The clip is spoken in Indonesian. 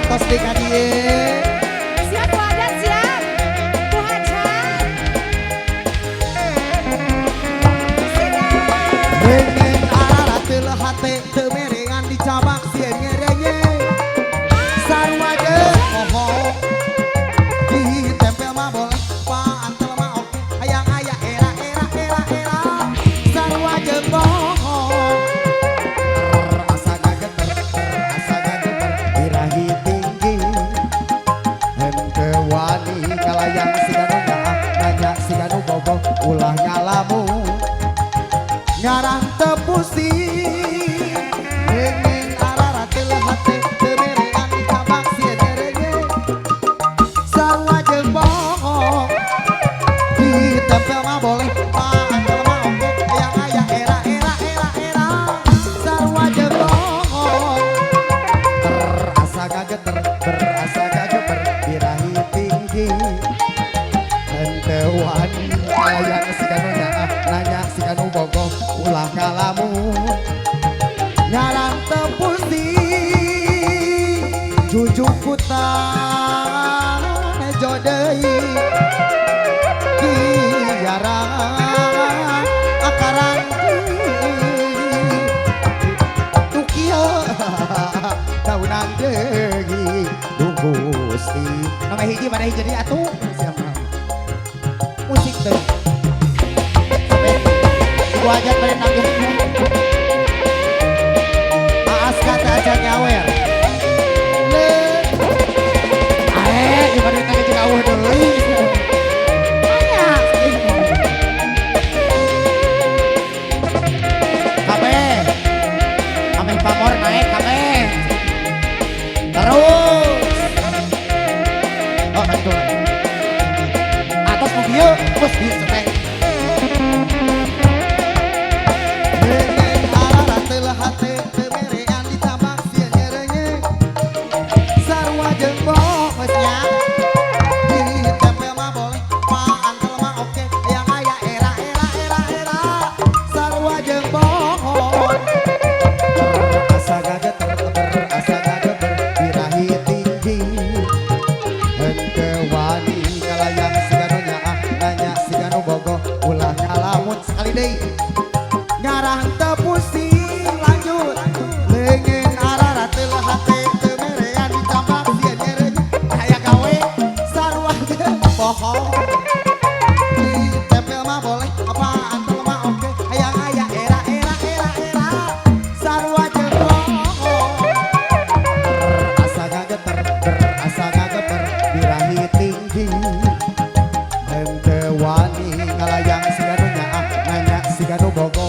Santos di kadie. Siap wadah siap. Bu Hajar. Dengan arah teu hate teu merengan di cabang sieun ngereye. Sarua jeung poho ditempel mah boleh pantel mah oke. Hayang aya era. Sarua jeung poho terasa gageter birahi tinggi. Henteu wani kalayang siganu nyaah nanya siganu bobo ulah nyalamu ngarang tepusing dengan arah teu hate teu merengan di cabang sieun ngereye. Sarua jeung bohong ditempel mah boleh pantel mah oke. Hayang aya era. Sarua jeung bohong terasa gageter birahi tinggi. Henteu wani kalayang siganu nyaah nanya siganu bogoh ulah kalamun ngarang tepusing jujuk kutan jodeui diarang akaran tukieu daunan deui duh Gusti nama hiji mana hiji jadi atuh siapa musik teh Ibu Hajat pada nanggung Maas kata aja nyawer gimana kita juga awal dulu kabe ame pamor naik kabe terus oh itu atas mobil bos bisa teh hate teu merengan di cabang sieun ngereye. Sarua jeung bohong geus nya ditempel mah boleh pantel mah oke. Hayang aya era. Sarua jeung bohong terasa gageter birahi tinggi. Henteu wani kalayang siganu nyaah nanya siganu bogoh ulah ngalamun sekali deui ngarang teu pusing. Dengan arah teu hate teu merengan di cabang sieun ngereye. Aya gawe sarua jeung bohong ditempel mah boleh pantel mah oke. Hayang aya era. Sarua jeung bohong terasa gageter birahi tinggi. Henteu wani kalayang siganu nyaah nanya siganu bogoh